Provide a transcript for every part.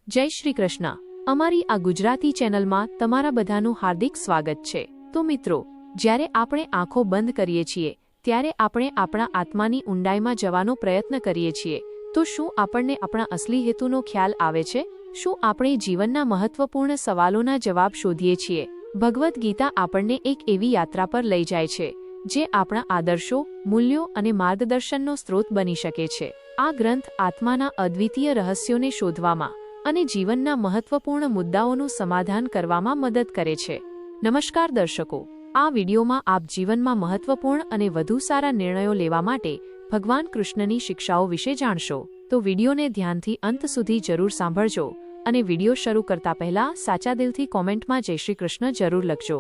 જય શ્રી કૃષ્ણ। અમારી આ ગુજરાતી ચેનલમાં તમારા બધાનું હાર્દિક સ્વાગત છે। તો મિત્રો, જ્યારે આપણે આંખો બંધ કરીએ છીએ ત્યારે આપણે આપણા આત્માની ઊંડાઈમાં જવાનો પ્રયત્ન કરીએ છીએ। તો શું આપણને આપણા અસલી હેતુનો ખ્યાલ આવે છે? શું આપણે જીવનના મહત્વપૂર્ણ સવાલોના જવાબ શોધીએ છીએ? ભગવદ્ ગીતા આપણને એક એવી યાત્રા પર લઈ જાય છે જે આપણા આદર્શો, મૂલ્યો અને માર્ગદર્શનનો સ્ત્રોત બની શકે છે। આ ગ્રંથ આત્માના અદ્વિતીય રહસ્યોને શોધવામાં અને જીવનના મહત્વપૂર્ણ મુદ્દાઓનું સમાધાન કરવામાં મદદ કરે છે। નમસ્કાર દર્શકો, આ વિડીયોમાં આપ જીવનમાં મહત્વપૂર્ણ અને વધુ સારા નિર્ણયો લેવા માટે ભગવાન કૃષ્ણની શિક્ષાઓ વિશે જાણશો। તો વિડીયોને ધ્યાનથી અંત સુધી જરૂર સાંભળજો અને વિડીયો શરૂ કરતા પહેલા સાચા દિલથી કોમેન્ટમાં જય શ્રી કૃષ્ણ જરૂર લખજો।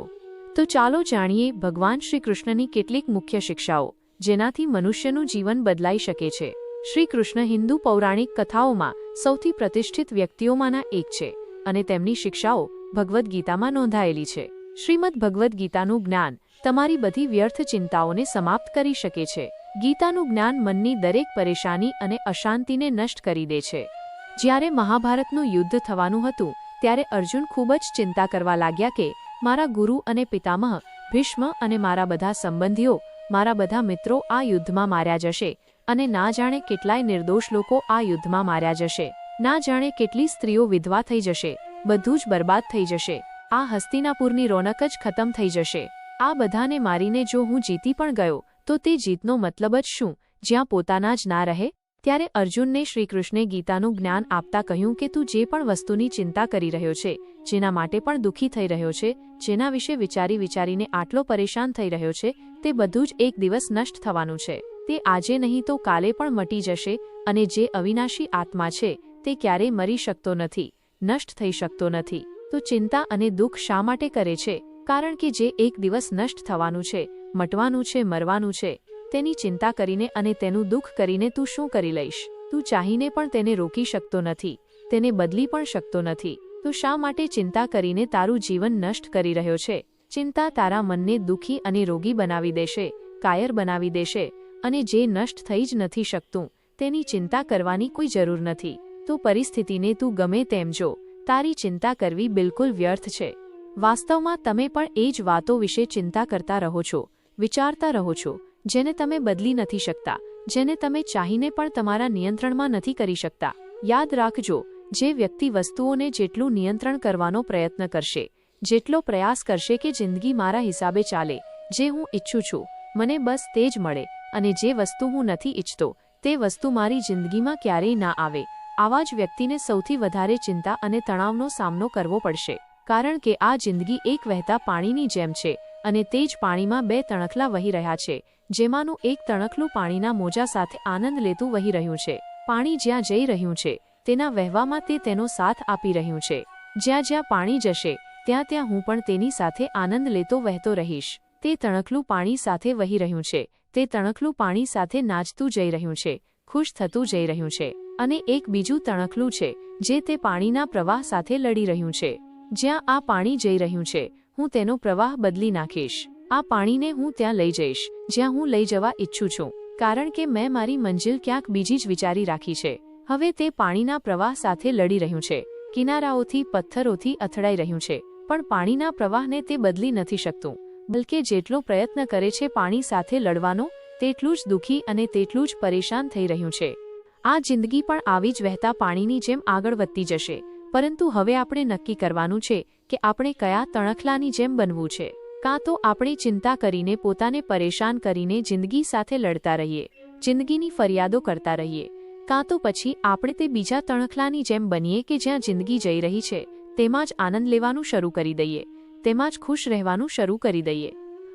તો ચાલો જાણીએ ભગવાન શ્રી કૃષ્ણની કેટલીક મુખ્ય શિક્ષાઓ જેનાથી મનુષ્યનું જીવન બદલાઈ શકે છે। શ્રી કૃષ્ણ હિન્દુ પૌરાણિક કથાઓમાં સૌથી પ્રતિષ્ઠિત વ્યક્તિઓમાંના એક છે અને તેમની શિક્ષાઓ ભગવદ્ ગીતામાં નોંધાયેલી છે। શ્રીમદ્ ભગવદ્ ગીતાનું જ્ઞાન તમારી બધી વ્યર્થ ચિંતાઓને સમાપ્ત કરી શકે છે। ગીતાનું જ્ઞાન મનની દરેક પરેશાની અને અશાંતિને નષ્ટ કરી દે છે। જ્યારે મહાભારતનું યુદ્ધ થવાનું હતું ત્યારે અર્જુન ખૂબ જ ચિંતા કરવા લાગ્યા કે મારા ગુરુ અને પિતામહ ભીષ્મ અને મારા બધા સંબંધીઓ, મારા બધા મિત્રો આ યુદ્ધમાં માર્યા જશે અને ના જાણે કેટલાય નિર્દોષ લોકો આ યુદ્ધમાં માર્યા જશે। ના જાણે કેટલી સ્ત્રીઓ વિધવા થઈ જશે, બધું જ બરબાદ થઈ જશે। આ હસ્તિનાપુરની રોનક જ ખતમ થઈ જશે। આ બધાને મારીને જો હું જીતી પણ ગયો તો તે જીતનો મતલબ જ શું, જ્યાં પોતાના જ ના રહે? ત્યારે અર્જુનને શ્રીકૃષ્ણે ગીતાનું જ્ઞાન આપતા કહ્યું કે તું જે પણ વસ્તુની ચિંતા કરી રહ્યો છે, જેના માટે પણ દુઃખી થઈ રહ્યો છે, જેના વિશે વિચારી વિચારીને આટલો પરેશાન થઈ રહ્યો છે, તે બધું જ એક દિવસ નષ્ટ થવાનું છે। તે આજે નહીં તો કાલે પણ મટી જશે અને જે અવિનાશી આત્મા છે તે ક્યારેય મરી શકતો નથી, નષ્ટ થઈ શકતો નથી। તો ચિંતા અને દુઃખ શા માટે કરે છે? કારણ કે જે એક દિવસ નષ્ટ થવાનું છે, મટવાનું છે, મરવાનું છે, તેની ચિંતા કરીને અને તેનું દુઃખ કરીને તું શું કરી લઈશ? તું ચાહીને પણ તેને રોકી શકતો નથી, તેને બદલી પણ શકતો નથી। તો શા માટે ચિંતા કરીને તારું જીવન નષ્ટ કરી રહ્યો છે? ચિંતા તારા મનને દુઃખી અને રોગી બનાવી દેશે, કાયર બનાવી દેશે અને જે નષ્ટ થઈ જ નથી શકતું તેની ચિંતા કરવાની કોઈ જરૂર નથી। તો પરિસ્થિતિને તું ગમે તેમ જો, તારી ચિંતા કરવી બિલકુલ વ્યર્થ છે। વાસ્તવમાં તમે પણ એ જ વાતો વિશે ચિંતા કરતા રહો છો, વિચારતા રહો છો, જેને તમે બદલી નથી શકતા, જેને તમે ચાહીને પણ તમારા નિયંત્રણમાં નથી કરી શકતા। યાદ રાખજો, જે વ્યક્તિ વસ્તુઓને જેટલું નિયંત્રણ કરવાનો પ્રયત્ન કરશે, જેટલો પ્રયાસ કરશે કે જિંદગી મારા હિસાબે ચાલે, જે હું ઈચ્છું છું મને બસ તે જ મળે અને જે વસ્તુ હું નથી ઈચ્છતો તે વસ્તુ મારી જિંદગીમાં ક્યારેય ના આવે, આવા જ વ્યક્તિને સૌથી વધારે ચિંતા અને તણાવનો સામનો કરવો પડશે। કારણ કે આ જિંદગી એક વહેતા પાણીની જેમ છે અને તે જ પાણીમાં બે તણખલા વહી રહ્યા છે, જેમાંનું એક તણખલું પાણીના મોજા સાથે આનંદ લેતું વહી રહ્યું છે। પાણી જ્યાં જઈ રહ્યું છે તેના વહેવામાં તે તેનો સાથ આપી રહ્યું છે। જ્યાં જ્યાં પાણી જશે ત્યાં ત્યાં હું પણ તેની સાથે આનંદ લેતો વહેતો રહીશ। તે તણખલું પાણી સાથે વહી રહ્યું છે, તે તણખલું પાણી સાથે નાચતું જઈ રહ્યું છે, ખુશ થતું જઈ રહ્યું છે। અને એક બીજું તણખલું છે જે તે પાણીના પ્રવાહ સાથે લડી રહ્યું છે। જ્યાં આ પાણી જઈ રહ્યું છે હું તેનો પ્રવાહ બદલી નાખીશ। આ પાણીને હું ત્યાં લઈ જઈશ જ્યાં હું લઈ જવા ઈચ્છું છું, કારણ કે મેં મારી મંજિલ ક્યાંક બીજી જ વિચારી રાખી છે। હવે તે પાણીના પ્રવાહ સાથે લડી રહ્યું છે, કિનારાઓથી પથ્થરોથી અથડાઈ રહ્યું છે, પણ પાણીના પ્રવાહને તે બદલી નથી શકતું, બલકે જેટલો પ્રયત્ન કરે છે પાણી સાથે લડવાનો તેટલું જ દુઃખી અને તેટલું જ પરેશાન થઈ રહ્યું છે। આ જિંદગી પણ આવી જ વહેતા પાણીની જેમ આગળ વધતી જશે, પરંતુ હવે આપણે નક્કી કરવાનું છે કે આપણે કયા તણખલાની જેમ બનવું છે। કાં તો આપણે ચિંતા કરીને પોતાને પરેશાન કરીને જિંદગી સાથે લડતા રહીએ, જિંદગીની ફરિયાદો કરતા રહીએ, કાં તો પછી આપણે તે બીજા તણખલાની જેમ બનીએ કે જ્યાં જિંદગી જઈ રહી છે તેમાં જ આનંદ લેવાનું શરૂ કરી દઈએ, તેમાં જ ખુશ રહેવાનું શરૂ કરી દઈએ।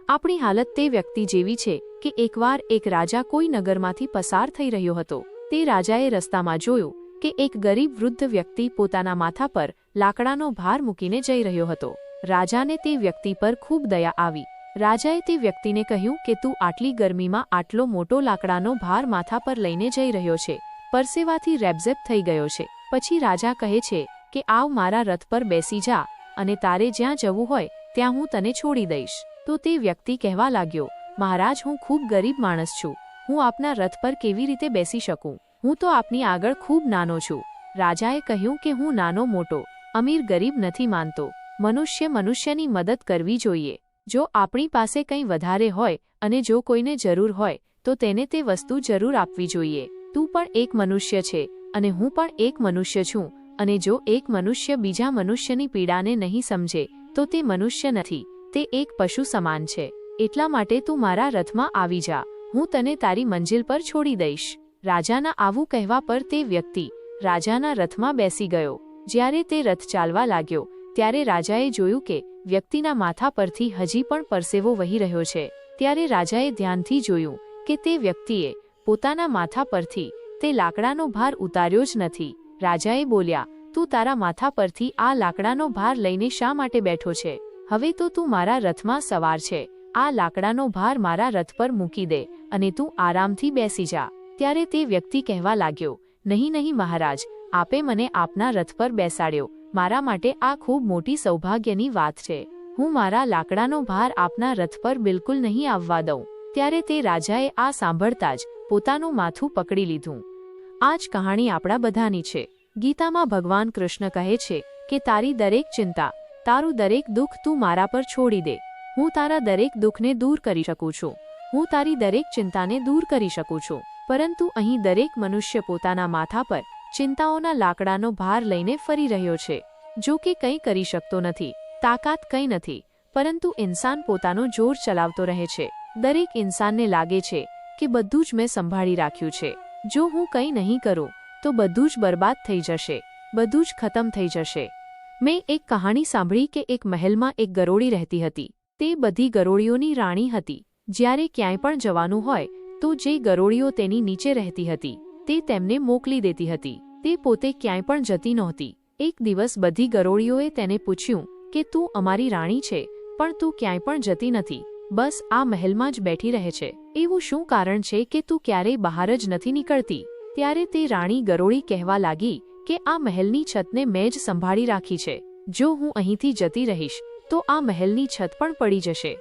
આપણી હાલત તે વ્યક્તિ જેવી છે કે એકવાર એક રાજા કોઈ નગરમાંથી પસાર થઈ રહ્યો હતો। તે રાજાએ રસ્તામાં જોયું કે એક ગરીબ વૃદ્ધ વ્યક્તિ પોતાના માથા પર લાકડાનો ભાર મૂકીને જઈ રહ્યો હતો। રાજાને તે વ્યક્તિ પર ખૂબ દયા આવી। રાજાએ તે વ્યક્તિને કહ્યું કે તું આટલી ગરમીમાં આટલો મોટો લાકડાનો ભાર માથા પર લઈને જઈ રહ્યો છે, પરસેવાથી રેબઝેબ થઈ ગયો છે, પછી રાજા કહે છે કે આવ મારા રથ પર બેસી જા અને તારે જ્યાં જવું હોય ત્યાં હું તને છોડી દઈશ। તો તે વ્યક્તિ કહેવા લાગ્યો, મહારાજ હું ખૂબ ગરીબ માણસ છું, હું આપના રથ પર કેવી રીતે બેસી શકું? હું તો આપની આગળ ખૂબ નાનો છું। રાજાએ કહ્યું કે હું નાનો મોટો, અમીર ગરીબ નથી માનતો. મનુષ્ય મનુષ્યની મદદ કરવી જોઈએ. જો આપણી પાસે કંઈ વધારે હોય અને જો કોઈને જરૂર હોય તો તેને તે વસ્તુ જરૂર આપવી જોઈએ. તું પણ એક મનુષ્ય છે અને હું પણ એક મનુષ્ય છું, અને જો એક મનુષ્ય બીજા મનુષ્યની પીડાને નહીં સમજે તો તે મનુષ્ય નથી, તે એક પશુ સમાન છે. એટલા માટે તું મારા રથમાં આવી જા, હું તને તારી મંજિલ પર છોડી દઈશ. રાજાના આવું કહેવા પર તે વ્યક્તિ રાજાના રથમાં બેસી ગયો. જ્યારે તે રથ ચાલવા લાગ્યો ત્યારે રાજાએ જોયું કે વ્યક્તિના માથા પરથી હજી પણ પરસેવો વહી રહ્યો છે. ત્યારે રાજાએ ધ્યાનથી જોયું કે તે વ્યક્તિએ પોતાના માથા પરથી તે લાકડાનો ભાર ઉતાર્યો જ નથી. રાજાએ બોલ્યા, તું તારા માથા પરથી આ લાકડાનો ભાર લઈને શા માટે બેઠો છે? હવે તો તું મારા રથમાં સવાર છે. આ લાકડાનો ભાર મારા રથ પર મૂકી દે અને તું આરામથી બેસી જા. ત્યારે તે વ્યક્તિ કહેવા લાગ્યો, નહીં નહીં મહારાજ, આપે મને આપના રથ પર બેસાડ્યો. મારા માટે આ ખૂબ મોટી સૌભાગ્યની વાત છે. હું મારા લાકડાનો ભાર આપના રથ પર બિલકુલ નહીં આવવા દઉં. ત્યારે તે રાજાએ આ સાંભળતા જ પોતાનું માથું પકડી લીધું. આ જ કહાણી આપણા બધાની છે. ગીતામાં ભગવાન કૃષ્ણ કહે છે કે તારી દરેક ચિંતા, તારું દરેક દુઃખ તું મારા પર છોડી દે. હું તારા દરેક દુઃખને દૂર કરી શકું છું. હું તારી દરેક ચિંતાને દૂર કરી શકું છું. પરંતુ અહીં દરેક મનુષ્ય પોતાના માથા પર ચિંતાઓના લાકડાનો ભાર લઈને ફરી રહ્યો છે. જો કે કંઈ કરી શકતો નથી, તાકાત કંઈ નથી, પરંતુ ઇન્સાન પોતાનો જોર ચલાવતો રહે છે. દરેક ઇન્સાનને લાગે છે કે બધું જ મેં સંભાળી રાખ્યું છે. જો હું કંઈ નહીં કરું તો બધું જ બરબાદ થઈ જશે, બધું જ ખતમ થઈ જશે. મેં એક કહાણી સાંભળી કે એક મહેલમાં એક ગરોળી રહેતી હતી. તે બધી ગરોળીઓની રાણી હતી. જ્યારે ક્યાંય પણ જવાનું હોય તો જે ગરોળીઓ તેની નીચે રહેતી હતી તે તેમને મોકલી દેતી હતી. તે પોતે ક્યાંય પણ જતી નહોતી. એક દિવસ બધી ગરોળીઓએ તેને પૂછ્યું કે તું અમારી રાણી છે પણ તું ક્યાંય પણ જતી નથી, બસ આ મહેલમાં જ બેઠી રહે છે. એવું શું કારણ છે કે તું ક્યારેય બહાર જ નથી નીકળતી? ત્યારે તે રાણી ગરોળી કહેવા લાગી કે આ મહેલની છતને મેં જ સંભાળી રાખી છે. જો હું અહીંથી જતી રહીશ તો આ મહેલની છત પણ પડી જશે.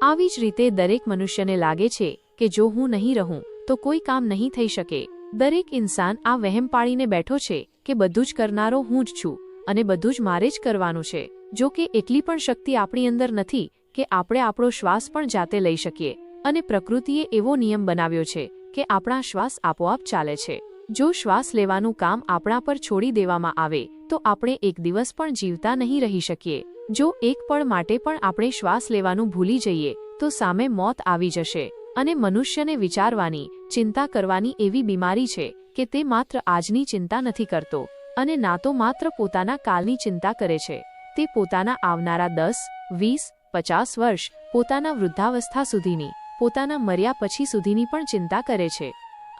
આવી જ રીતે દરેક મનુષ્યને લાગે છે કે જો હું નહીં રહું તો કોઈ કામ નહીં થઈ શકે. દરેક ઇન્સાન આ વહેમ પાડીને બેઠો છે કે બધું જ કરનારો હું જ છું અને બધું જ મારે જ કરવાનું છે. જો કે એટલી પણ શક્તિ આપણી અંદર નથી કે આપણે આપણો શ્વાસ પણ જાતે લઈ શકીએ, અને પ્રકૃતિએ એવો નિયમ બનાવ્યો છે કે આપણા શ્વાસ આપોઆપ ચાલે છે. જો શ્વાસ લેવાનું કામ આપણા પર છોડી દેવામાં આવે તો આપણે એક દિવસ પણ જીવતા નહીં રહી શકીએ. જો એક પળ માટે પણ આપણે શ્વાસ લેવાનું ભૂલી જઈએ તો સામે મોત આવી જશે. અને મનુષ્યને વિચારવાની, ચિંતા કરવાની એવી બીમારી છે કે તે માત્ર આજની ચિંતા નથી કરતો અને ના તો માત્ર પોતાના કાલની ચિંતા કરે છે. તે પોતાના આવનારા 10, 20, 50 વર્ષ, પોતાના વૃદ્ધાવસ્થા સુધીની, પોતાના મર્યા પછી સુધીની પણ ચિંતા કરે છે.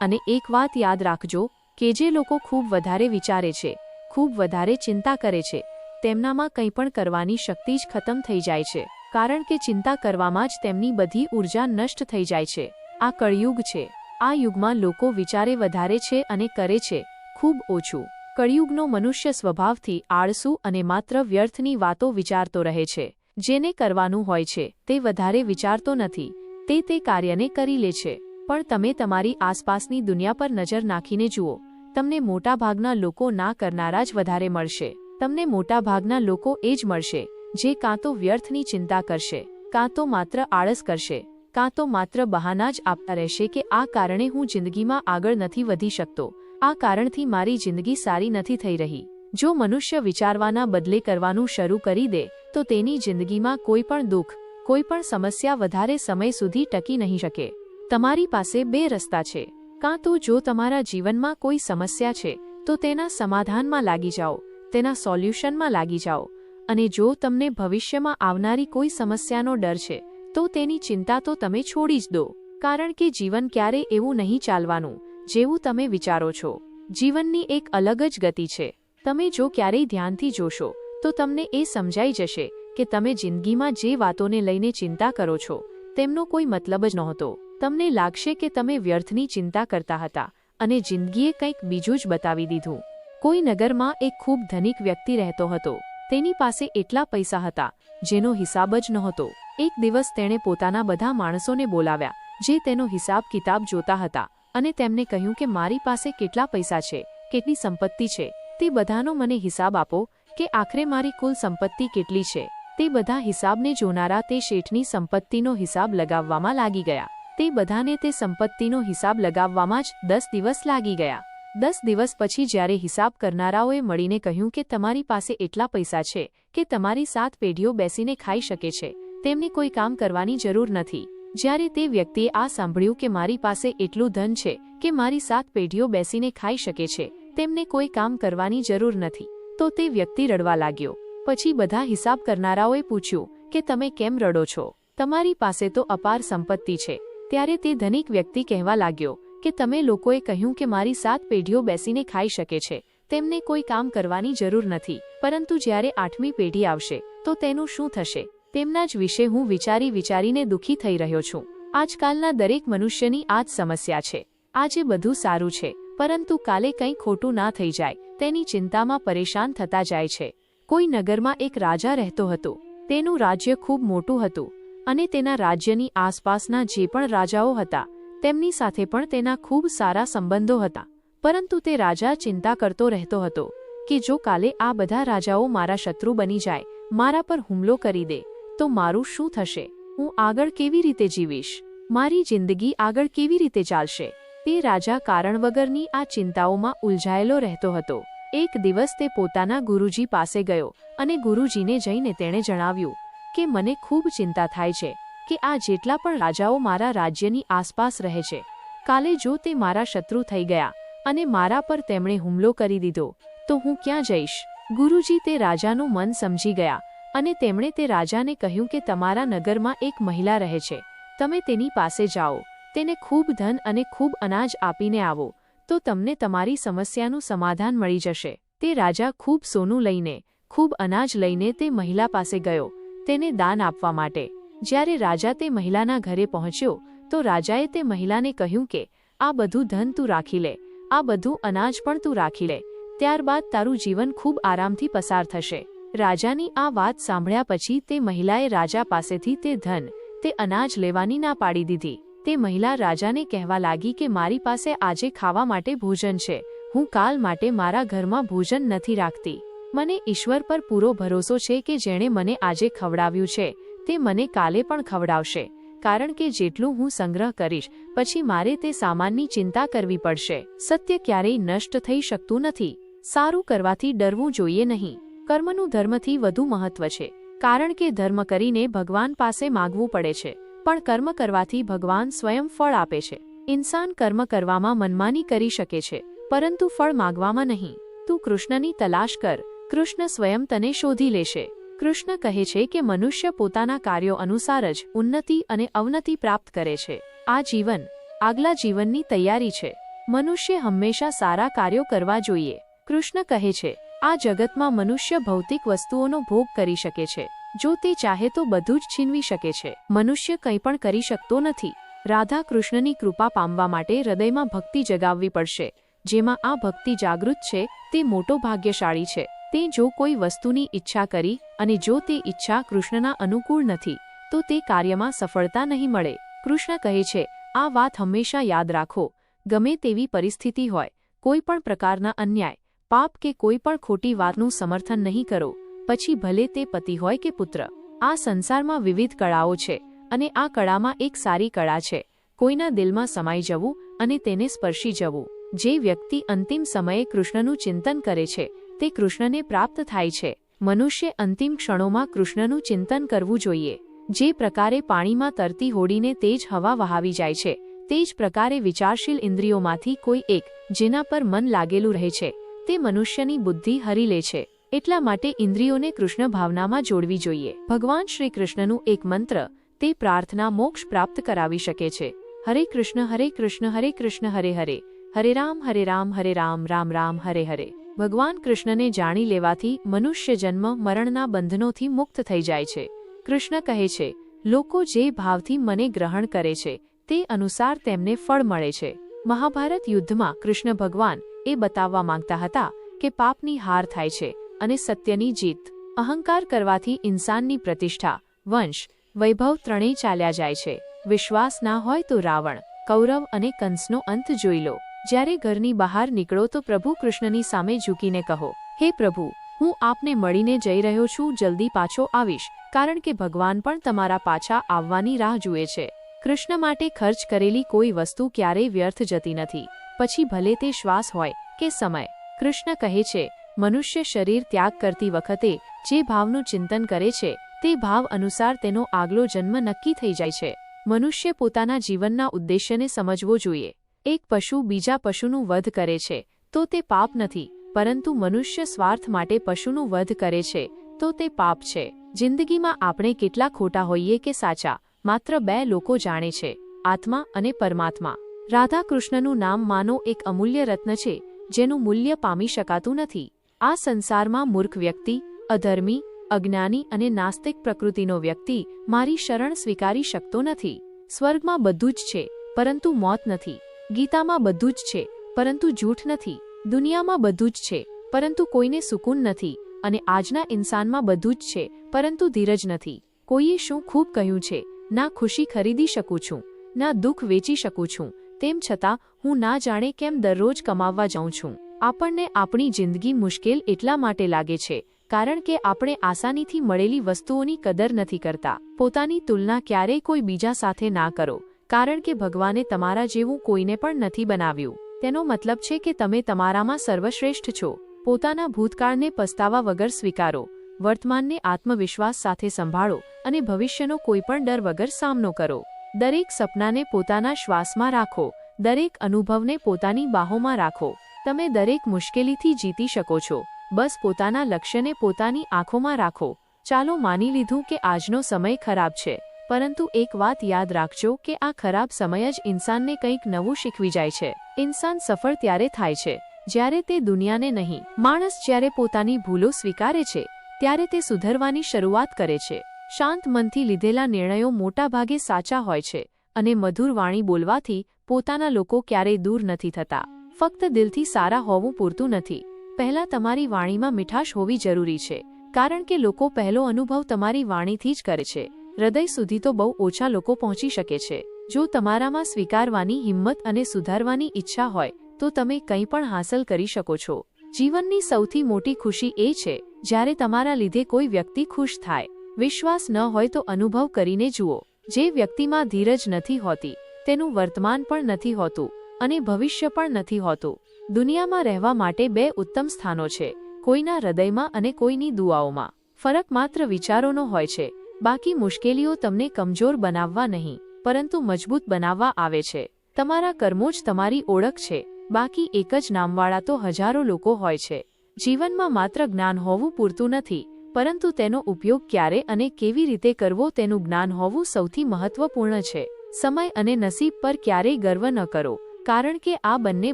અને એક વાત યાદ રાખજો કે જે લોકો ખૂબ વધારે વિચારે છે, ખૂબ વધારે ચિંતા કરે છે, તેમનામાં કંઈ પણ કરવાની શક્તિ જ ખતમ થઈ જાય છે. કારણ કે ચિંતા કરવામાં જ તેમની બધી ઉર્જા નષ્ટ થઈ જાય છે. આ કળયુગ છે. આ યુગમાં લોકો વિચારે વધારે છે અને કરે છે ખૂબ ઓછું. કળયુગનો મનુષ્ય સ્વભાવથી આળસુ અને માત્ર વ્યર્થની વાતો વિચારતો રહે છે. જેને કરવાનું હોય છે તે વધારે વિચારતો નથી. તે કાર્યને કરી લે છે. પણ તમે તમારી આસપાસની દુનિયા પર નજર નાખીને જુઓ. તમને મોટાભાગના લોકો ના કરનારા જ વધારે મળશે. તમને મોટાભાગના લોકો એ જ મળશે જે કાં તો વ્યર્થની ચિંતા કરશે, કાં તો માત્ર આળસ કરશે, કાં તો માત્ર બહાના જ આપતા રહેશે કે આ કારણે હું જિંદગીમાં આગળ નથી વધી શકતો, આ કારણથી મારી જિંદગી સારી નથી થઈ રહી. જો મનુષ્ય વિચારવાના બદલે કરવાનું શરૂ કરી દે તો તેની જિંદગીમાં કોઈ પણ દુઃખ, કોઈ પણ સમસ્યા વધારે સમય સુધી ટકી નહીં શકે. તમારી પાસે બે રસ્તા છે. કાં તો જો તમારા જીવનમાં કોઈ સમસ્યા છે તો તેના સમાધાનમાં લાગી જાઓ, તેના સોલ્યુશનમાં લાગી જાઓ. અને જો તમને ભવિષ્યમાં આવનારી કોઈ સમસ્યાનો ડર છે તો તેની ચિંતા તો તમે છોડી જ દો. કારણ કે જીવન ક્યારે એવું નહીં ચાલવાનું જેવું તમે વિચારો છો. જીવનની એક અલગ જ ગતિ છે. તમે જો ક્યારેય ધ્યાનથી જોશો તો તમને એ સમજાઈ જશે કે તમે જિંદગીમાં જે વાતોને લઈને ચિંતા કરો છો તેમનો કોઈ મતલબ જ નહોતો. તમને લાગશે કે તમે વ્યર્થની ચિંતા કરતા હતા અને જિંદગીએ કંઈક બીજું જ બતાવી દીધું. કોઈ નગરમાં એક ખૂબ ધનિક વ્યક્તિ રહેતો હતો. તેની પાસે એટલા પૈસા હતા જેનો હિસાબ જ નહોતો. એક દિવસ તેણે પોતાના બધા માણસોને બોલાવ્યા જે તેનો હિસાબ કિતાબ જોતા હતા અને તેમને કહ્યું કે મારી પાસે કેટલા પૈસા છે, કેટલી સંપત્તિ છે તે બધાનો મને હિસાબ આપો કે આખરે મારી કુલ સંપત્તિ કેટલી છે. તે બધા હિસાબને જોનારા તે શેઠની સંપત્તિનો હિસાબ લગાવવામાં લાગી ગયા. તે બધાને તે સંપત્તિનો હિસાબ લગાવવામાં જ 10 દિવસ લાગી ગયા. 10 દિવસ પછી જ્યારે હિસાબ કરનારાઓએ મળીને કહ્યું કે તમારી પાસે એટલા પૈસા છે કે તમારી 7 પેઢીઓ બેસીને ખાઈ શકે છે, તેમને કોઈ કામ કરવાની જરૂર નથી. જ્યારે તે વ્યક્તિએ આ સાંભળ્યું કે મારી પાસે એટલું ધન છે કે મારી 7 પેઢીઓ બેસીને ખાઈ શકે છે, તેમને કોઈ કામ કરવાની જરૂર નથી, તો તે વ્યક્તિ રડવા લાગ્યો. પછી બધા હિસાબ કરનારાઓએ પૂછ્યું કે તમે કેમ રડો છો? તમારી પાસે તો અપાર સંપત્તિ છે. ત્યારે તે ધનિક વ્યક્તિ કહેવા લાગ્યો કે તમે લોકોએ કહ્યું કે મારી 7 પેઢીઓ બેસીને ખાઈ શકે છે, તેમને કોઈ કામ કરવાની જરૂર નથી, પરંતુ જ્યારે 8મી પેઢી આવશે તો તેનું શું થશે? તેમના જ વિશે હું વિચારીને દુઃખી થઈ રહ્યો છું. આજકાલના દરેક મનુષ્યની આ જ સમસ્યા છે. આજે બધું સારું છે, પરંતુ કાલે કંઈ ખોટું ના થઈ જાય તેની ચિંતામાં પરેશાન થતા જાય છે. કોઈ નગરમાં એક રાજા રહેતો હતો. તેનું રાજ્ય ખૂબ મોટું હતું અને તેના રાજ્યની આસપાસના જે પણ રાજાઓ હતા તેમની સાથે પણ તેના ખૂબ સારા સંબંધો હતા. પરંતુ તે રાજા ચિંતા કરતો રહેતો હતો કે જો કાલે આ બધા રાજાઓ મારા શત્રુ બની જાય, મારા પર હુમલો કરી દે, તો મારું શું થશે? હું આગળ કેવી રીતે જીવીશ? મારી જિંદગી આગળ કેવી રીતે ચાલશે? તે રાજા કારણ વગરની આ ચિંતાઓમાં ઉલઝાયેલો રહેતો હતો. એક દિવસ તે પોતાના ગુરુજી પાસે ગયો અને ગુરુજીને જઈને તેણે જણાવ્યું કે મને ખૂબ ચિંતા થાય છે કે આ જેટલા પણ રાજાઓ મારા રાજ્યની આસપાસ રહે છે, કાલે જો તે મારા શત્રુ થઈ ગયા અને મારા પર તેમણે હુમલો કરી દીધો તો હું ક્યાં જઈશ? ગુરુજી તે રાજાનું મન સમજી ગયા અને તેમણે તે રાજાને કહ્યું કે તમારા નગરમાં એક મહિલા રહે છે, તમે તેની પાસે જાઓ, તેને ખૂબ ધન અને ખૂબ અનાજ આપીને આવો, તો તમને તમારી સમસ્યાનું સમાધાન મળી જશે. તે રાજા ખૂબ સોનું લઈને, ખૂબ અનાજ લઈને તે મહિલા પાસે ગયો તેને દાન આપવા માટે. જ્યારે રાજા તે મહિલાના ઘરે પહોંચ્યો તો રાજાએ તે મહિલાને કહ્યું કે આ બધું ધન તું રાખી લે, આ બધું અનાજ પણ તું રાખી લે, ત્યારબાદ તારું જીવન ખૂબ આરામથી પસાર થશે. રાજાની આ વાત સાંભળ્યા પછી તે મહિલાએ રાજા પાસેથી તે ધન, તે અનાજ લેવાની ના પાડી દીધી. તે મહિલા રાજાને કહેવા લાગી કે મારી પાસે આજે ખાવા માટે ભોજન છે, હું કાલ માટે મારા ઘરમાં ભોજન નથી રાખતી. મને ઈશ્વર પર પૂરો ભરોસો છે કે જેણે મને આજે ખવડાવ્યું છે તે મને કાલે પણ ખવડાવશે, કારણ કે જેટલું હું સંગ્રહ કરીશ પછી મારે તે સામાનની ચિંતા કરવી પડશે. સત્ય ક્યારેય નષ્ટ થઈ શકતું નથી. સારું કરવાથી ડરવું જોઈએ નહીં. કર્મનું ધર્મથી વધુ મહત્વ છે, કારણ કે ધર્મ કરીને ભગવાન પાસે માગવું પડે છે, પણ કર્મ કરવાથી ભગવાન સ્વયં ફળ આપે છે. ઇન્સાન કર્મ કરવામાં મનમાની કરી શકે છે, પરંતુ ફળ માગવામાં નહીં. તું કૃષ્ણની તલાશ કર, કૃષ્ણ સ્વયં તને શોધી લેશે. કૃષ્ણ કહે છે કે મનુષ્ય પોતાના કાર્યો અનુસાર જ ઉન્નતિ અને અવનતિ પ્રાપ્ત કરે છે. આ જીવન આગલા જીવનની તૈયારી છે. મનુષ્ય હંમેશા સારા કાર્યો કરવા જોઈએ. કૃષ્ણ કહે છે આ જગતમાં મનુષ્ય ભૌતિક વસ્તુઓનો ભોગ કરી શકે છે, જો તે ચાહે તો બધું જ છીનવી શકે છે. મનુષ્ય કંઈ પણ કરી શકતો નથી. રાધા કૃષ્ણની કૃપા પામવા માટે હૃદયમાં ભક્તિ જગાવવી પડશે. જેમાં આ ભક્તિ જાગૃત છે તે મોટો ભાગ્યશાળી છે. તે જો કોઈ વસ્તુની ઈચ્છા કરી અને જો તે ઈચ્છા કૃષ્ણના અનુકૂળ નથી તો તે કાર્યમાં સફળતા નહીં મળે. કૃષ્ણ કહે છે આ વાત હંમેશા યાદ રાખો. ગમે તેવી પરિસ્થિતિ હોય, કોઈ પણ પ્રકારના અન્યાય, પાપ કે કોઈ પણ ખોટી વાતનું સમર્થન નહીં કરો, પછી ભલે તે પતિ હોય કે પુત્ર. આ સંસારમાં વિવિધ કળાઓ છે અને આ કળામાં એક સારી કળા છે કોઈના દિલમાં સમાઈ જવું અને તેને સ્પર્શી જવું. જે વ્યક્તિ અંતિમ સમયે કૃષ્ણનું ચિંતન કરે છે તે કૃષ્ણને પ્રાપ્ત થાય છે. મનુષ્ય અંતિમ ક્ષણોમાં કૃષ્ણનું ચિંતન કરવું જોઈએ. જે પ્રકારે પાણીમાં તરતી હોડીને તેજ હવા વહાવી જાય છે, તે જ પ્રકારે વિચારશીલ ઇન્દ્રિયોમાંથી કોઈ એક જેના પર મન લાગેલું રહે છે તે મનુષ્યની બુદ્ધિ હરી લે છે. એટલા માટે ઇન્દ્રિયોને કૃષ્ણ ભાવનામાં જોડવી જોઈએ. ભગવાન શ્રી કૃષ્ણનું એક મંત્ર તે પ્રાર્થના મોક્ષ પ્રાપ્ત કરાવી શકે છે. હરે કૃષ્ણ હરે કૃષ્ણ હરે કૃષ્ણ હરે હરે, હરે રામ હરે રામ રામ રામ હરે હરે. ભગવાન કૃષ્ણને જાણી લેવાથી મનુષ્ય જન્મ મરણના બંધનોથી મુક્ત થઈ જાય છે. કૃષ્ણ કહે છે લોકો જે ભાવથી મને ગ્રહણ કરે છે તે અનુસાર તેમને ફળ મળે છે. મહાભારત યુદ્ધમાં કૃષ્ણ ભગવાન એ બતાવવા માંગતા હતા કે પાપની હાર થાય છે અને સત્યની જીત. અહંકાર કરવાથી ઇન્સાનની પ્રતિષ્ઠા, વંશ, વૈભવ ત્રણેય ચાલ્યા જાય છે. વિશ્વાસ ના હોય તો રાવણ, કૌરવ અને કંસનો અંત જોઈ લો. જ્યારે ઘરની બહાર નીકળો તો પ્રભુ કૃષ્ણની સામે ઝૂકીને કહો, હે પ્રભુ, હું આપને મળીને જઈ રહ્યો છું, જલ્દી પાછો આવીશ, કારણ કે ભગવાન પણ તમારા પાછા આવવાની રાહ જુએ છે. કૃષ્ણ માટે ખર્ચ કરેલી કોઈ વસ્તુ ક્યારેય વ્યર્થ જતી નથી, પછી ભલે તે શ્વાસ હોય કે સમય. કૃષ્ણ કહે છે, મનુષ્ય શરીર ત્યાગ કરતી વખતે જે ભાવનું ચિંતન કરે છે તે ભાવ અનુસાર તેનો આગલો જન્મ નક્કી થઈ જાય છે. મનુષ્ય પોતાના જીવનના ઉદ્દેશ્યને સમજવો જોઈએ. એક પશુ બીજા પશુનું વધ કરે છે તો તે પાપ નથી, પરંતુ મનુષ્ય સ્વાર્થ માટે પશુનું વધ કરે છે તો તે પાપ છે. જિંદગીમાં આપણે કેટલા ખોટા હોઈએ કે સાચા, માત્ર બે લોકો જાણે છે, આત્મા અને પરમાત્મા. રાધા કૃષ્ણનું નામ માનો એક અમૂલ્ય રત્ન છે જેનું મૂલ્ય પામી શકાતું નથી. આ સંસારમાં મૂર્ખ વ્યક્તિ, અધર્મી, અજ્ઞાની અને નાસ્તિક પ્રકૃતિનો વ્યક્તિ મારી શરણ સ્વીકારી શકતો નથી. સ્વર્ગમાં બધું જ છે પરંતુ મોત નથી, ગીતામાં બધું જ છે પરંતુ જૂઠ નથી, દુનિયામાં બધું જ છે પરંતુ કોઈને સુકૂન નથી, અને આજના ઇન્સાનમાં બધું જ છે પરંતુ ધીરજ નથી. કોઈએ શું ખૂબ કહ્યું છે, ના ખુશી ખરીદી શકું છું, ના દુઃખ વેચી શકું છું, તેમ છતાં હું ના જાણે કેમ દરરોજ કમાવવા જાઉં છું. આપણને આપણી જિંદગી મુશ્કેલ એટલા માટે લાગે છે કારણ કે આપણે આસાનીથી મળેલી વસ્તુઓની કદર નથી કરતા. પોતાની તુલના ક્યારેય કોઈ બીજા સાથે ના કરો, કારણ કે ભગવાને તમારા જેવું કોઈને પણ નથી બનાવ્યું. તેનો મતલબ છે કે તમે તમારામાં સર્વશ્રેષ્ઠ છો. પોતાના ભૂતકાળને પસ્તાવા વગર સ્વીકારો, વર્તમાનને આત્મવિશ્વાસ સાથે સંભાળો અને ભવિષ્યનો કોઈપણ ડર વગર સામનો કરો. દરેક સપનાને પોતાના શ્વાસમાં રાખો, દરેક અનુભવને પોતાની બાહોમાં રાખો. તમે દરેક મુશ્કેલીથી જીતી શકો છો, બસ પોતાના લક્ષ્યને પોતાની આંખોમાં રાખો. ચાલો માની લીધું કે આજનો સમય ખરાબ છે, પરંતુ એક વાત યાદ રાખજો કે આ ખરાબ સમય જ ઇન્સાનને કંઈક નવું શીખવી જાય છે. ઇન્સાન સફળ ત્યારે થાય છે જ્યારે તે દુનિયાને નહીં, માણસ જ્યારે પોતાની ભૂલો સ્વીકારે છે ત્યારે તે સુધરવાની શરૂઆત કરે છે. શાંત મનથી લીધેલા નિર્ણયો મોટાભાગે સાચા હોય છે, અને મધુર વાણી બોલવાથી પોતાના લોકો ક્યારેય દૂર નથી થતા. ફક્ત દિલથી સારા હોવું પૂરતું નથી, પહેલા તમારી વાણીમાં મીઠાશ હોવી જરૂરી છે, કારણ કે લોકો પહેલો અનુભવ તમારી વાણીથી જ કરે છે. હૃદય સુધી તો બહુ ઓછા લોકો પહોંચી શકે છે. જો તમારામાં સ્વીકારવાની હિંમત અને સુધારવાની ઈચ્છા હોય તો તમે કંઈ પણ હાંસલ કરી શકો છો. જીવનની સૌથી મોટી ખુશી એ છે જ્યારે તમારા લીધે કોઈ વ્યક્તિ ખુશ થાય. વિશ્વાસ ન હોય તો અનુભવ કરીને જુઓ. જે વ્યક્તિમાં ધીરજ નથી હોતી તેનું વર્તમાન પણ નથી હોતું અને ભવિષ્ય પણ નથી હોતું. દુનિયામાં રહેવા માટે બે ઉત્તમ સ્થાનો છે, કોઈના હૃદયમાં અને કોઈની દુઆઓમાં. ફરક માત્ર વિચારોનો હોય છે. બાકી મુશ્કેલીઓ તમને કમજોર બનાવવા નહીં, પરંતુ મજબૂત બનાવવા આવે છે. તમારા કર્મો જ તમારી ઓળખ છે, બાકી એક જ નામવાળા તો હજારો લોકો હોય છે. જીવનમાં માત્ર જ્ઞાન હોવું પૂરતું નથી, પરંતુ તેનો ઉપયોગ ક્યારે અને કેવી રીતે કરવો તેનું જ્ઞાન હોવું સૌથી મહત્વપૂર્ણ છે. સમય અને નસીબ પર ક્યારેય ગર્વ ન કરો, કારણ કે આ બંને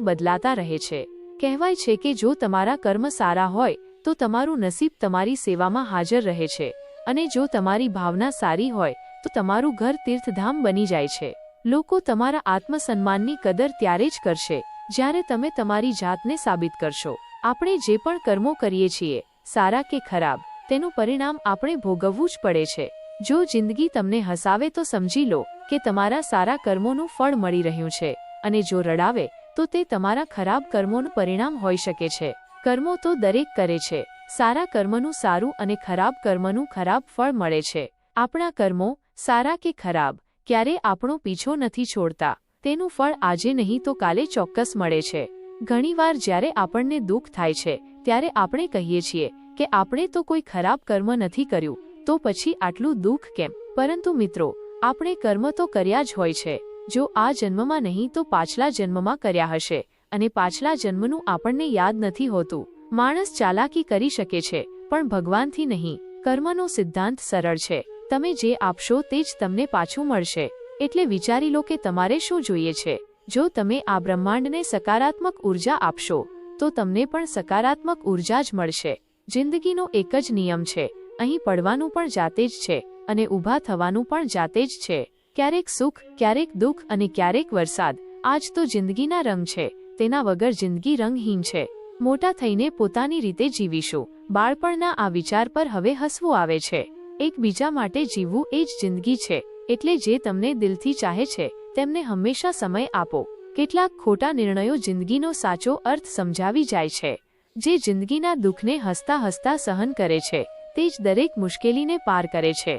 બદલાતા રહે છે. કહેવાય છે કે જો તમારા કર્મ સારા હોય તો તમારું નસીબ તમારી સેવામાં હાજર રહે છે, અને જો તમારી ભાવના સારી હોય તો તમારું ઘર તીર્થધામ બની જાય છે. લોકો તમારા આત્મસન્માનની કદર ત્યારે જ કરશે જ્યારે તમે તમારી જાતને સાબિત કરશો. આપણે જે પણ કર્મો કરીએ છીએ, સારા કે ખરાબ, તેનું પરિણામ આપણે ભોગવવું જ પડે છે. જો જિંદગી તમને હસાવે તો સમજી લો કે તમારા સારા કર્મોનું ફળ મળી રહ્યું છે, અને જો રડાવે તો તે તમારા ખરાબ કર્મોનું પરિણામ હોઈ શકે છે. કર્મો તો દરેક કરે છે, સારા કર્મનું સારું અને ખરાબ કર્મનું ખરાબ ફળ મળે છે. આપણા કર્મો, સારા કે ખરાબ, ક્યારે આપણો પીછો નથી છોડતા. તેનું ફળ આજે નહીં તો કાલે ચોક્કસ મળે છે. ઘણીવાર જ્યારે આપણને દુઃખ થાય છે ત્યારે આપણે કહીએ છીએ કે આપણે તો કોઈ ખરાબ કર્મ નથી કર્યું, તો પછી આટલું દુઃખ કેમ? પરંતુ મિત્રો, આપણે કર્મ તો કર્યા જ હોય છે. જો આ જન્મમાં નહીં તો પાછલા જન્મમાં કર્યા હશે, અને પાછલા જન્મનું આપણને યાદ નથી હોતું. માણસ ચાલાકી કરી શકે છે પણ ભગવાનથી નહીં. કર્મનો સિદ્ધાંત સરળ છે, તમે જે આપશો તે જ તમને પાછું મળશે. એટલે વિચારી લો કે તમારે શું જોઈએ છે. જો તમે આ બ્રહ્માંડને સકારાત્મક ઉર્જા આપશો તો તમને પણ સકારાત્મક ઉર્જા જ મળશે. જિંદગીનો એક જ નિયમ છે, અહીં પડવાનું પણ જાતે જ છે અને ઊભા થવાનું પણ જાતે જ છે. ક્યારેક સુખ, ક્યારેક દુઃખ અને ક્યારેક વરસાદ. આજ તો જિંદગીના રંગ છે, તેના વગર જિંદગી રંગહીન છે. મોટા થઈને પોતાની રીતે જીવીશું. બાળપણના આ વિચાર પર હવે હસવું આવે છે. એકબીજા માટે જીવવું એ જ જિંદગી છે. એટલે જે તમને દિલથી ચાહે છે તેમને હંમેશા સમય આપો. કેટલાક ખોટા નિર્ણયો જિંદગીનો સાચો અર્થ સમજાવી જાય છે. જે જિંદગીના દુઃખને હસતા હસતા સહન કરે છે તે જ દરેક મુશ્કેલીને પાર કરે છે.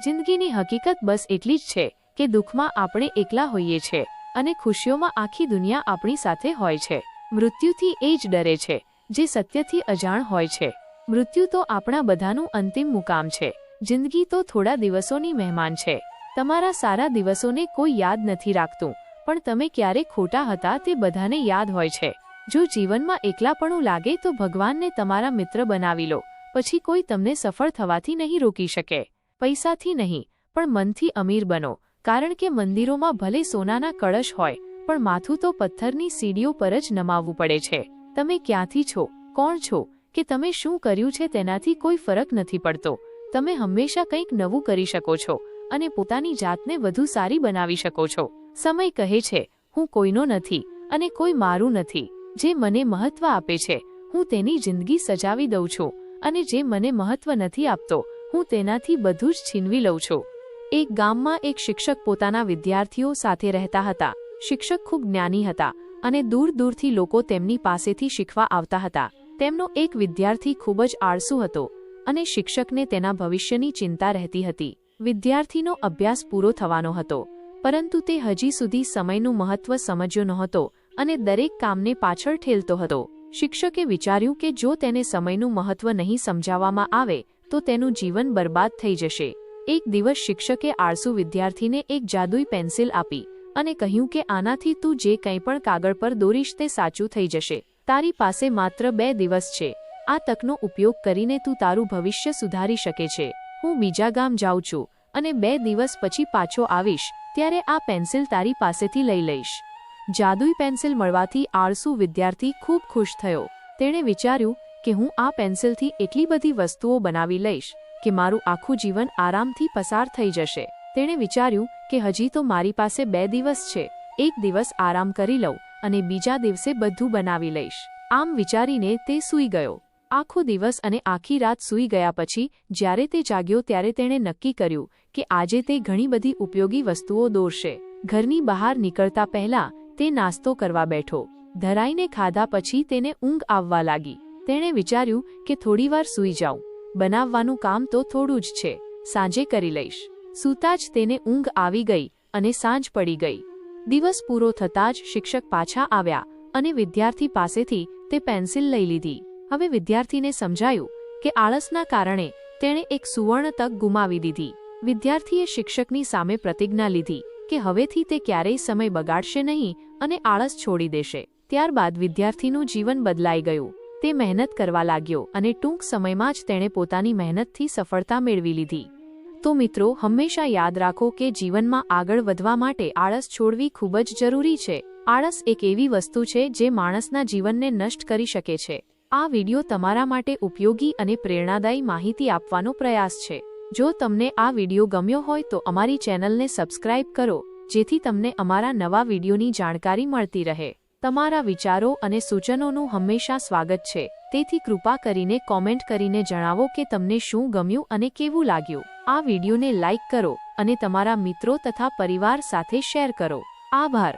જિંદગીની હકીકત બસ એટલી જ છે કે દુઃખમાં આપણે એકલા હોઈએ છીએ અને ખુશીઓમાં આખી દુનિયા આપણી સાથે હોય છે. મૃત્યુથી એ જ ડરે છે જે સત્યથી અજાણ હોય છે. મૃત્યુ તો આપણા બધાનું અંતિમ મુકામ છે. જિંદગી તો થોડા દિવસોની મહેમાન છે. તમારા સારા દિવસોને કોઈ યાદ નથી રાખતું, પણ તમે ક્યારે ખોટા હતા તે બધાને યાદ હોય છે. જો જીવનમાં એકલાપણું લાગે તો ભગવાનને તમારા મિત્ર બનાવી લો, પછી કોઈ તમને સફળ થવાથી નહીં રોકી શકે. પૈસાથી નહીં, પણ મનથી અમીર બનો, કારણ કે મંદિરોમાં ભલે સોનાના કળશ હોય, પણ માથું તો પથ્થરની સીડીઓ પર જ નમાવવું પડે છે. તમે ક્યાંથી છો, કોણ છો, કે તમે શું કર્યું છે તેનાથી કોઈ ફરક નથી પડતો. તમે હંમેશા કંઈક નવું કરી શકો છો અને પોતાની જાતને વધુ સારી બનાવી શકો છો. સમય કહે છે, હું કોઈનો નથી અને કોઈ મારું નથી. જે મને મહત્વ આપે છે હું તેની જિંદગી સજાવી દઉં છું, અને જે મને મહત્વ નથી આપતો હું તેનાથી બધું જ છીનવી લઉં છું. એક ગામમાં એક શિક્ષક પોતાના વિદ્યાર્થીઓ સાથે રહેતા હતા. શિક્ષક ખૂબ જ્ઞાની હતા અને દૂર દૂરથી લોકો તેમની પાસેથી શીખવા આવતા હતા. તેમનો એક વિદ્યાર્થી ખૂબ જ આળસુ હતો અને શિક્ષકને તેના ભવિષ્યની ચિંતા રહેતી હતી. વિદ્યાર્થીનો અભ્યાસ પૂરો થવાનો હતો, પરંતુ તે હજી સુધી સમયનું મહત્વ સમજ્યો નહોતો અને દરેક કામને પાછળ ઠેલતો હતો. શિક્ષકે વિચાર્યું કે જો તેને સમયનું મહત્વ નહીં સમજાવવામાં આવે તો તેનું જીવન બરબાદ થઈ જશે. એક દિવસ શિક્ષકે આળસુ વિદ્યાર્થીને એક જાદુઈ પેન્સિલ આપી અને કહ્યું કે આનાથી તું જે કંઈ પણ કાગળ પર દોરીશ તે સાચું થઈ જશે. તારી પાસે માત્ર 2 દિવસ છે. આ તકનો ઉપયોગ કરીને તું તારું ભવિષ્ય સુધારી શકે છે. હું બીજા ગામ જાઉં છું અને 2 દિવસ પછી પાછો આવીશ, ત્યારે આ પેન્સિલ તારી પાસેથી લઈ લઈશ. જાદુઈ પેન્સિલ મળવાથી આળસુ વિદ્યાર્થી ખૂબ ખુશ થયો. તેણે વિચાર્યું કે હું આ પેન્સિલથી એટલી બધી વસ્તુઓ બનાવી લઈશ કે મારું આખું જીવન આરામથી પસાર થઈ જશે. તેણે વિચાર્યું કે હજી તો મારી પાસે 2 દિવસ છે. એક દિવસ આરામ કરી લઉં અને બીજા દિવસે બધું બનાવી લઈશ. આમ વિચારીને તે સૂઈ ગયો. આખો દિવસ અને આખી રાત સૂઈ ગયા પછી જ્યારે તે જાગ્યો ત્યારે તેણે નક્કી કર્યું કે આજે તે ઘણી બધી ઉપયોગી વસ્તુઓ દોરશે. ઘરની બહાર નીકળતા પહેલા તે નાસ્તો કરવા બેઠો. ધરાઈને ખાધા પછી તેને ઊંઘ આવવા લાગી. તેણે વિચાર્યું કે થોડીવાર સૂઈ જાઉં, બનાવવાનું કામ તો થોડું જ છે, સાંજે કરી લઈશ. સૂતા જ તેને ઊંઘ આવી ગઈ અને સાંજ પડી ગઈ. દિવસ પૂરો થતાં જ શિક્ષક પાછા આવ્યા અને વિદ્યાર્થી પાસેથી તે પેન્સિલ લઈ લીધી. હવે વિદ્યાર્થીને સમજાયું કે આળસના કારણે તેણે એક સુવર્ણ તક ગુમાવી દીધી. વિદ્યાર્થીએ શિક્ષકની સામે પ્રતિજ્ઞા લીધી કે હવેથી તે ક્યારેય સમય બગાડશે નહીં અને આળસ છોડી દેશે. ત્યારબાદ વિદ્યાર્થીનું જીવન બદલાઈ ગયું. તે મહેનત કરવા લાગ્યો અને ટૂંક સમયમાં જ તેણે પોતાની મહેનતથી સફળતા મેળવી લીધી. તો મિત્રો, હંમેશા યાદ રાખો કે જીવનમાં આગળ વધવા માટે આળસ છોડવી ખૂબ જ જરૂરી છે. આળસ એક એવી વસ્તુ છે જે માણસના જીવનને નષ્ટ કરી શકે છે. આ વિડિયો તમારા માટે ઉપયોગી અને પ્રેરણાદાયી માહિતી આપવાનો પ્રયાસ છે. જો તમને આ વિડિયો ગમ્યો હોય તો અમારી ચેનલને સબસ્ક્રાઇબ કરો, જેથી તમને અમારા નવા વિડિયોની જાણકારી મળતી રહે. તમારા વિચારો અને સૂચનોનું હંમેશા સ્વાગત છે, તેથી કૃપા કરીને કોમેન્ટ કરીને જણાવો કે તમને શું ગમ્યું અને કેવું લાગ્યું. આ વિડિયોને લાઇક કરો અને તમારા મિત્રો તથા પરિવાર સાથે શેર કરો. આભાર.